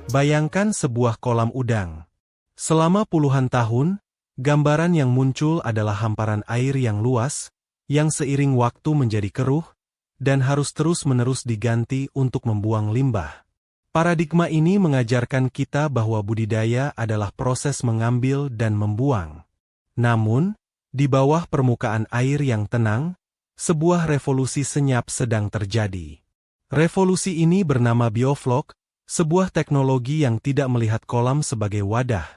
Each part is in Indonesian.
Bayangkan sebuah kolam udang. Selama puluhan tahun, gambaran yang muncul adalah hamparan air yang luas, yang seiring waktu menjadi keruh, dan harus terus-menerus diganti untuk membuang limbah. Paradigma ini mengajarkan kita bahwa budidaya adalah proses mengambil dan membuang. Namun, di bawah permukaan air yang tenang, sebuah revolusi senyap sedang terjadi. Revolusi ini bernama bioflok, sebuah teknologi yang tidak melihat kolam sebagai wadah,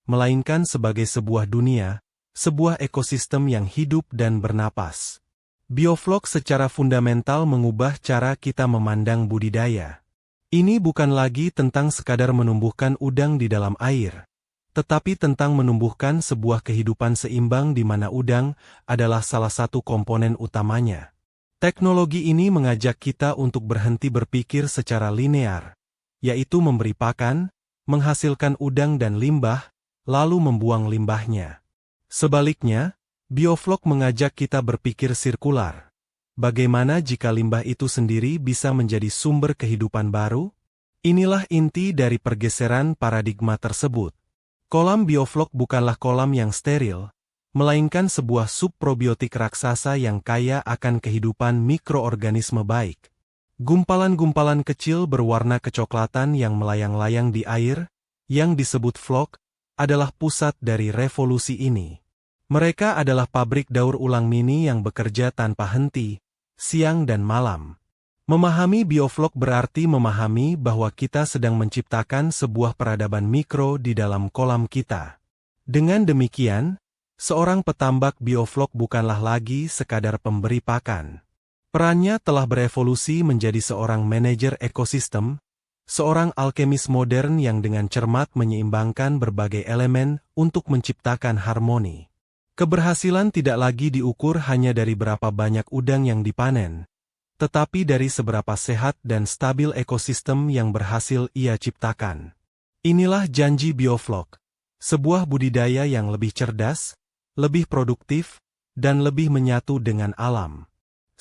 melainkan sebagai sebuah dunia, sebuah ekosistem yang hidup dan bernapas. Bioflok secara fundamental mengubah cara kita memandang budidaya. Ini bukan lagi tentang sekadar menumbuhkan udang di dalam air, tetapi tentang menumbuhkan sebuah kehidupan seimbang di mana udang adalah salah satu komponen utamanya. Teknologi ini mengajak kita untuk berhenti berpikir secara linear, yaitu memberi pakan, menghasilkan udang dan limbah, lalu membuang limbahnya. Sebaliknya, bioflok mengajak kita berpikir sirkular. Bagaimana jika limbah itu sendiri bisa menjadi sumber kehidupan baru? Inilah inti dari pergeseran paradigma tersebut. Kolam bioflok bukanlah kolam yang steril, melainkan sebuah subprobiotik raksasa yang kaya akan kehidupan mikroorganisme baik. Gumpalan-gumpalan kecil berwarna kecoklatan yang melayang-layang di air, yang disebut flok, adalah pusat dari revolusi ini. Mereka adalah pabrik daur ulang mini yang bekerja tanpa henti, siang dan malam. Memahami bioflok berarti memahami bahwa kita sedang menciptakan sebuah peradaban mikro di dalam kolam kita. Dengan demikian, seorang petambak bioflok bukanlah lagi sekadar pemberi pakan. Perannya telah berevolusi menjadi seorang manajer ekosistem, seorang alkemis modern yang dengan cermat menyeimbangkan berbagai elemen untuk menciptakan harmoni. Keberhasilan tidak lagi diukur hanya dari berapa banyak udang yang dipanen, tetapi dari seberapa sehat dan stabil ekosistem yang berhasil ia ciptakan. Inilah janji bioflok, sebuah budidaya yang lebih cerdas, lebih produktif, dan lebih menyatu dengan alam.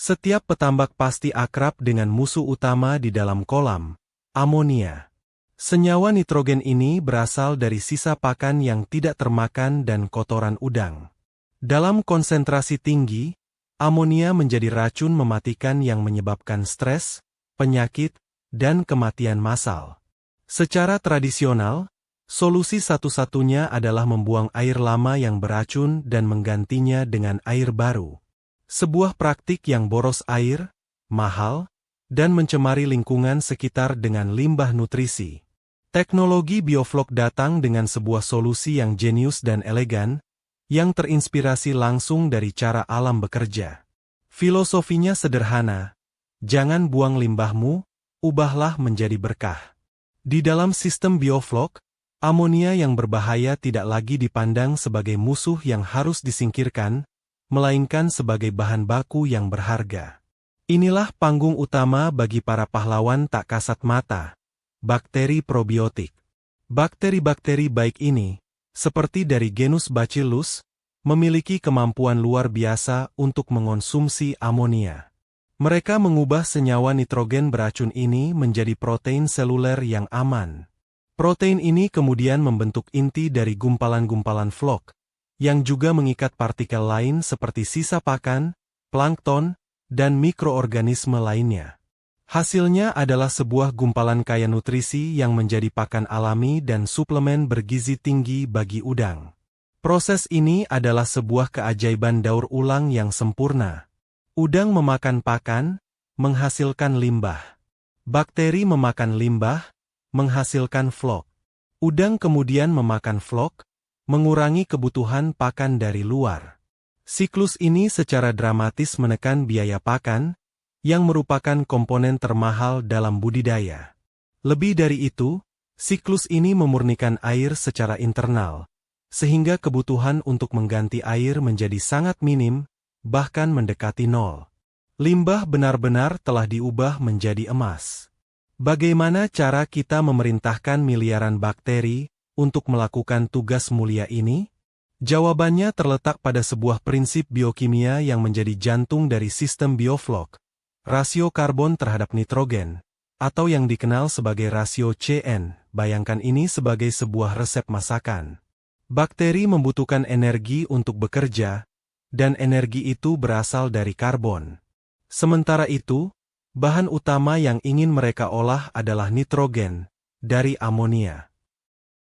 Setiap petambak pasti akrab dengan musuh utama di dalam kolam, amonia. Senyawa nitrogen ini berasal dari sisa pakan yang tidak termakan dan kotoran udang. Dalam konsentrasi tinggi, amonia menjadi racun mematikan yang menyebabkan stres, penyakit, dan kematian massal. Secara tradisional, solusi satu-satunya adalah membuang air lama yang beracun dan menggantinya dengan air baru. Sebuah praktik yang boros air, mahal, dan mencemari lingkungan sekitar dengan limbah nutrisi. Teknologi bioflok datang dengan sebuah solusi yang jenius dan elegan, yang terinspirasi langsung dari cara alam bekerja. Filosofinya sederhana, jangan buang limbahmu, ubahlah menjadi berkah. Di dalam sistem bioflok, amonia yang berbahaya tidak lagi dipandang sebagai musuh yang harus disingkirkan, melainkan sebagai bahan baku yang berharga. Inilah panggung utama bagi para pahlawan tak kasat mata, bakteri probiotik. Bakteri-bakteri baik ini, seperti dari genus Bacillus, memiliki kemampuan luar biasa untuk mengonsumsi amonia. Mereka mengubah senyawa nitrogen beracun ini menjadi protein seluler yang aman. Protein ini kemudian membentuk inti dari gumpalan-gumpalan flok, yang juga mengikat partikel lain seperti sisa pakan, plankton, dan mikroorganisme lainnya. Hasilnya adalah sebuah gumpalan kaya nutrisi yang menjadi pakan alami dan suplemen bergizi tinggi bagi udang. Proses ini adalah sebuah keajaiban daur ulang yang sempurna. Udang memakan pakan, menghasilkan limbah. Bakteri memakan limbah, menghasilkan flok. Udang kemudian memakan flok, mengurangi kebutuhan pakan dari luar. Siklus ini secara dramatis menekan biaya pakan, yang merupakan komponen termahal dalam budidaya. Lebih dari itu, siklus ini memurnikan air secara internal, sehingga kebutuhan untuk mengganti air menjadi sangat minim, bahkan mendekati nol. Limbah benar-benar telah diubah menjadi emas. Bagaimana cara kita memerintahkan miliaran bakteri untuk melakukan tugas mulia ini? Jawabannya terletak pada sebuah prinsip biokimia yang menjadi jantung dari sistem bioflok, rasio karbon terhadap nitrogen, atau yang dikenal sebagai rasio CN. bayangkan ini sebagai sebuah resep masakan. Bakteri membutuhkan energi untuk bekerja, dan energi itu berasal dari karbon. Sementara itu, bahan utama yang ingin mereka olah adalah nitrogen, dari amonia.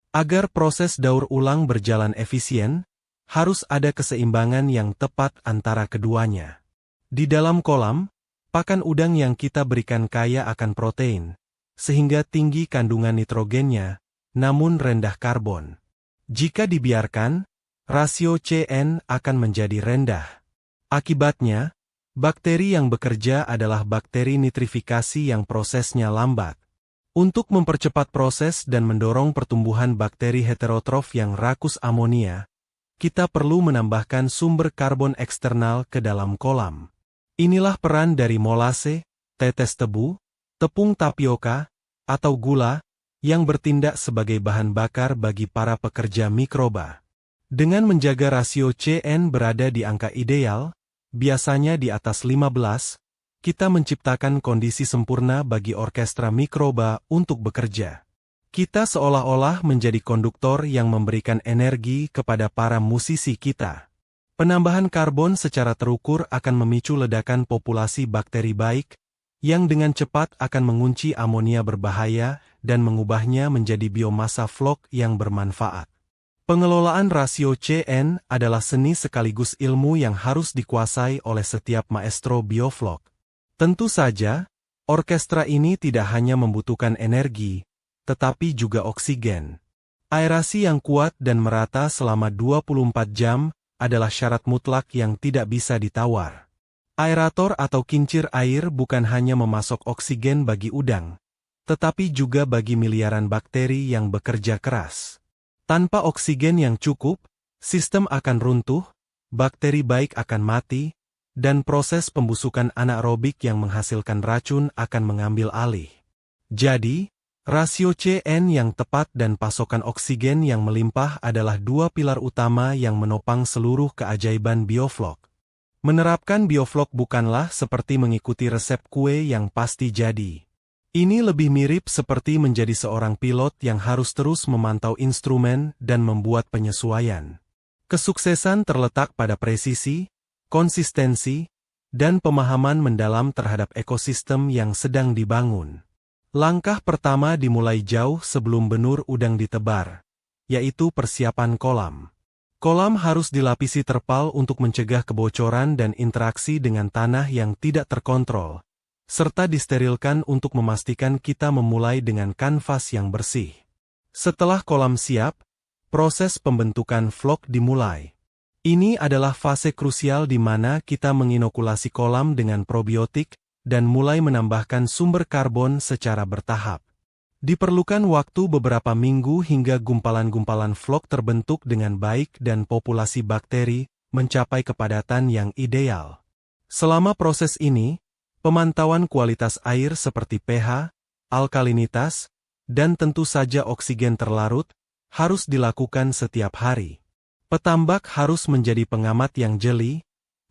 Agar proses daur ulang berjalan efisien, harus ada keseimbangan yang tepat antara keduanya. Di dalam kolam, pakan udang yang kita berikan kaya akan protein, sehingga tinggi kandungan nitrogennya, namun rendah karbon. Jika dibiarkan, rasio CN akan menjadi rendah. Akibatnya, bakteri yang bekerja adalah bakteri nitrifikasi yang prosesnya lambat. Untuk mempercepat proses dan mendorong pertumbuhan bakteri heterotrof yang rakus amonia, kita perlu menambahkan sumber karbon eksternal ke dalam kolam. Inilah peran dari molase, tetes tebu, tepung tapioka, atau gula, yang bertindak sebagai bahan bakar bagi para pekerja mikroba. Dengan menjaga rasio CN berada di angka ideal, biasanya di atas 15, kita menciptakan kondisi sempurna bagi orkestra mikroba untuk bekerja. Kita seolah-olah menjadi konduktor yang memberikan energi kepada para musisi kita. Penambahan karbon secara terukur akan memicu ledakan populasi bakteri baik, yang dengan cepat akan mengunci amonia berbahaya dan mengubahnya menjadi biomasa flok yang bermanfaat. Pengelolaan rasio CN adalah seni sekaligus ilmu yang harus dikuasai oleh setiap maestro bioflok. Tentu saja, orkestra ini tidak hanya membutuhkan energi, tetapi juga oksigen. Aerasi yang kuat dan merata selama 24 jam adalah syarat mutlak yang tidak bisa ditawar. Aerator atau kincir air bukan hanya memasok oksigen bagi udang, tetapi juga bagi miliaran bakteri yang bekerja keras. Tanpa oksigen yang cukup, sistem akan runtuh, bakteri baik akan mati, dan proses pembusukan anaerobik yang menghasilkan racun akan mengambil alih. Jadi, rasio CN yang tepat dan pasokan oksigen yang melimpah adalah dua pilar utama yang menopang seluruh keajaiban bioflok. Menerapkan bioflok bukanlah seperti mengikuti resep kue yang pasti jadi. Ini lebih mirip seperti menjadi seorang pilot yang harus terus memantau instrumen dan membuat penyesuaian. Kesuksesan terletak pada presisi, konsistensi, dan pemahaman mendalam terhadap ekosistem yang sedang dibangun. Langkah pertama dimulai jauh sebelum benur udang ditebar, yaitu persiapan kolam. Kolam harus dilapisi terpal untuk mencegah kebocoran dan interaksi dengan tanah yang tidak terkontrol, serta disterilkan untuk memastikan kita memulai dengan kanvas yang bersih. Setelah kolam siap, proses pembentukan flok dimulai. Ini adalah fase krusial di mana kita menginokulasi kolam dengan probiotik dan mulai menambahkan sumber karbon secara bertahap. Diperlukan waktu beberapa minggu hingga gumpalan-gumpalan flok terbentuk dengan baik dan populasi bakteri mencapai kepadatan yang ideal. Selama proses ini, pemantauan kualitas air seperti pH, alkalinitas, dan tentu saja oksigen terlarut harus dilakukan setiap hari. Petambak harus menjadi pengamat yang jeli,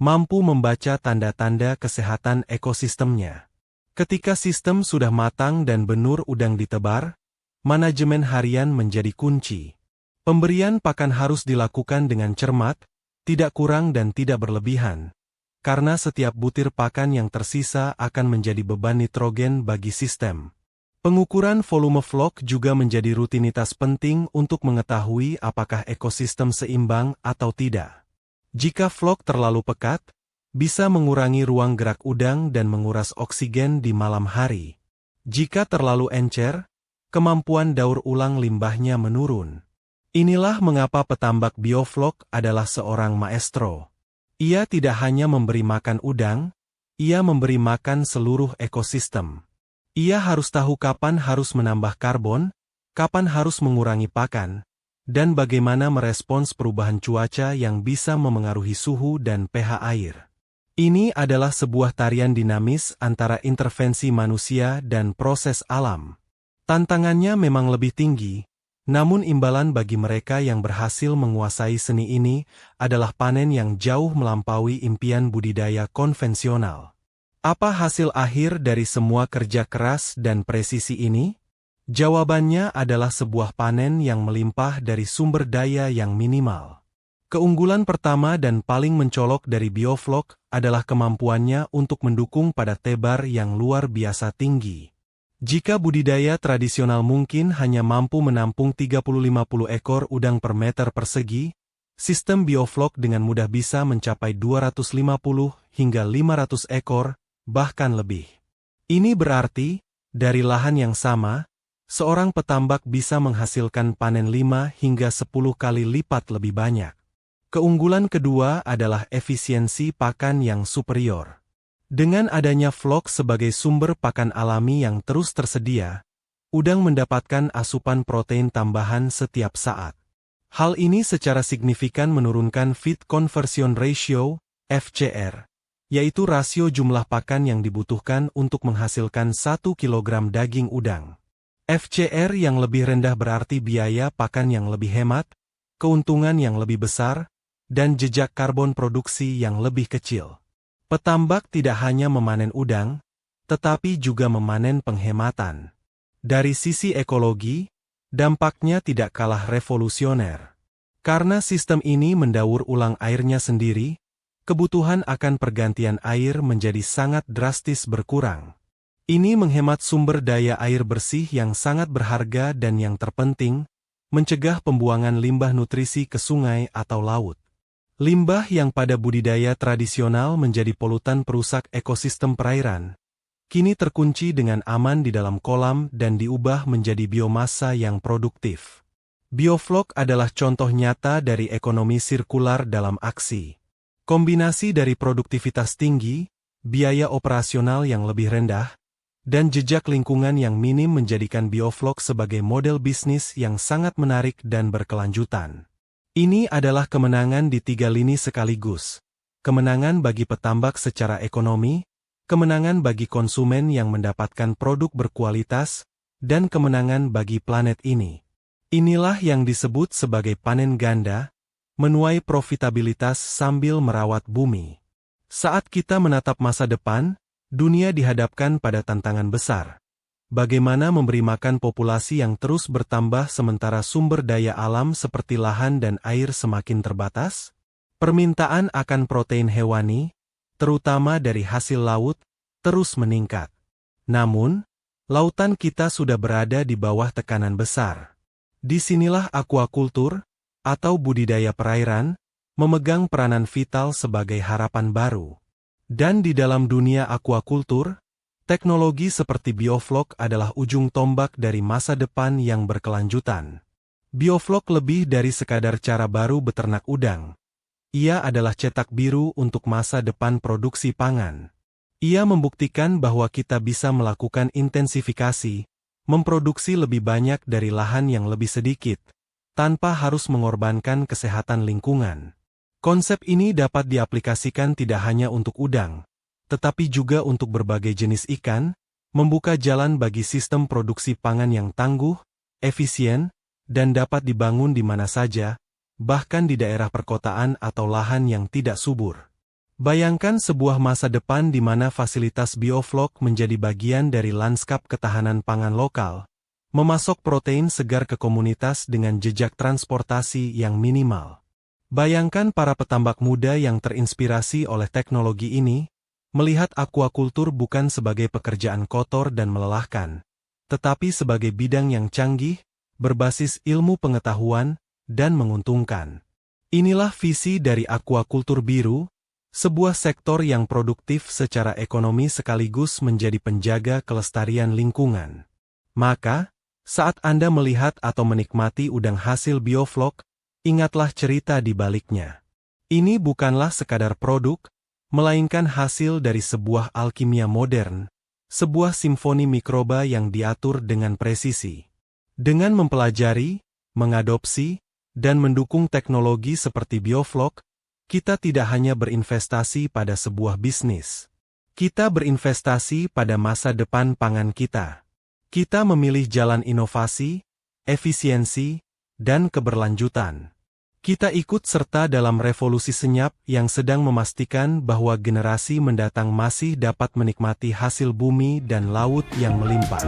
mampu membaca tanda-tanda kesehatan ekosistemnya. Ketika sistem sudah matang dan benur udang ditebar, manajemen harian menjadi kunci. Pemberian pakan harus dilakukan dengan cermat, tidak kurang dan tidak berlebihan, karena setiap butir pakan yang tersisa akan menjadi beban nitrogen bagi sistem. Pengukuran volume flok juga menjadi rutinitas penting untuk mengetahui apakah ekosistem seimbang atau tidak. Jika flok terlalu pekat, bisa mengurangi ruang gerak udang dan menguras oksigen di malam hari. Jika terlalu encer, kemampuan daur ulang limbahnya menurun. Inilah mengapa petambak bioflok adalah seorang maestro. Ia tidak hanya memberi makan udang, ia memberi makan seluruh ekosistem. Ia harus tahu kapan harus menambah karbon, kapan harus mengurangi pakan, dan bagaimana merespons perubahan cuaca yang bisa memengaruhi suhu dan pH air. Ini adalah sebuah tarian dinamis antara intervensi manusia dan proses alam. Tantangannya memang lebih tinggi, namun imbalan bagi mereka yang berhasil menguasai seni ini adalah panen yang jauh melampaui impian budidaya konvensional. Apa hasil akhir dari semua kerja keras dan presisi ini? Jawabannya adalah sebuah panen yang melimpah dari sumber daya yang minimal. Keunggulan pertama dan paling mencolok dari Biofloc adalah kemampuannya untuk mendukung pada tebar yang luar biasa tinggi. Jika budidaya tradisional mungkin hanya mampu menampung 30-50 ekor udang per meter persegi, sistem Biofloc dengan mudah bisa mencapai 250 hingga 500 ekor, bahkan lebih. Ini berarti, dari lahan yang sama, seorang petambak bisa menghasilkan panen 5 hingga 10 kali lipat lebih banyak. Keunggulan kedua adalah efisiensi pakan yang superior. Dengan adanya Floc sebagai sumber pakan alami yang terus tersedia, udang mendapatkan asupan protein tambahan setiap saat. Hal ini secara signifikan menurunkan Feed Conversion Ratio, FCR, yaitu rasio jumlah pakan yang dibutuhkan untuk menghasilkan 1 kg daging udang. FCR yang lebih rendah berarti biaya pakan yang lebih hemat, keuntungan yang lebih besar, dan jejak karbon produksi yang lebih kecil. Petambak tidak hanya memanen udang, tetapi juga memanen penghematan. Dari sisi ekologi, dampaknya tidak kalah revolusioner. Karena sistem ini mendaur ulang airnya sendiri, kebutuhan akan pergantian air menjadi sangat drastis berkurang. Ini menghemat sumber daya air bersih yang sangat berharga dan yang terpenting, mencegah pembuangan limbah nutrisi ke sungai atau laut. Limbah yang pada budidaya tradisional menjadi polutan perusak ekosistem perairan, kini terkunci dengan aman di dalam kolam dan diubah menjadi biomasa yang produktif. Biofloc adalah contoh nyata dari ekonomi sirkular dalam aksi. Kombinasi dari produktivitas tinggi, biaya operasional yang lebih rendah, dan jejak lingkungan yang minim menjadikan Biofloc sebagai model bisnis yang sangat menarik dan berkelanjutan. Ini adalah kemenangan di 3 lini sekaligus. Kemenangan bagi petambak secara ekonomi, kemenangan bagi konsumen yang mendapatkan produk berkualitas, dan kemenangan bagi planet ini. Inilah yang disebut sebagai panen ganda, menuai profitabilitas sambil merawat bumi. Saat kita menatap masa depan, dunia dihadapkan pada tantangan besar. Bagaimana memberi makan populasi yang terus bertambah sementara sumber daya alam seperti lahan dan air semakin terbatas? Permintaan akan protein hewani, terutama dari hasil laut, terus meningkat. Namun, lautan kita sudah berada di bawah tekanan besar. Disinilah aquaculture, atau budidaya perairan, memegang peranan vital sebagai harapan baru. Dan di dalam dunia aquaculture, teknologi seperti Biofloc adalah ujung tombak dari masa depan yang berkelanjutan. Biofloc lebih dari sekadar cara baru beternak udang. Ia adalah cetak biru untuk masa depan produksi pangan. Ia membuktikan bahwa kita bisa melakukan intensifikasi, memproduksi lebih banyak dari lahan yang lebih sedikit, tanpa harus mengorbankan kesehatan lingkungan. Konsep ini dapat diaplikasikan tidak hanya untuk udang, tetapi juga untuk berbagai jenis ikan, membuka jalan bagi sistem produksi pangan yang tangguh, efisien, dan dapat dibangun di mana saja, bahkan di daerah perkotaan atau lahan yang tidak subur. Bayangkan sebuah masa depan di mana fasilitas Biofloc menjadi bagian dari lanskap ketahanan pangan lokal, memasok protein segar ke komunitas dengan jejak transportasi yang minimal. Bayangkan para petambak muda yang terinspirasi oleh teknologi ini, melihat aquaculture bukan sebagai pekerjaan kotor dan melelahkan, tetapi sebagai bidang yang canggih, berbasis ilmu pengetahuan, dan menguntungkan. Inilah visi dari aquaculture biru, sebuah sektor yang produktif secara ekonomi sekaligus menjadi penjaga kelestarian lingkungan. Maka, saat Anda melihat atau menikmati udang hasil Biofloc, ingatlah cerita di baliknya. Ini bukanlah sekadar produk, melainkan hasil dari sebuah alkimia modern, sebuah simfoni mikroba yang diatur dengan presisi. Dengan mempelajari, mengadopsi, dan mendukung teknologi seperti Biofloc, kita tidak hanya berinvestasi pada sebuah bisnis. Kita berinvestasi pada masa depan pangan kita. Kita memilih jalan inovasi, efisiensi, dan keberlanjutan. Kita ikut serta dalam revolusi senyap yang sedang memastikan bahwa generasi mendatang masih dapat menikmati hasil bumi dan laut yang melimpah.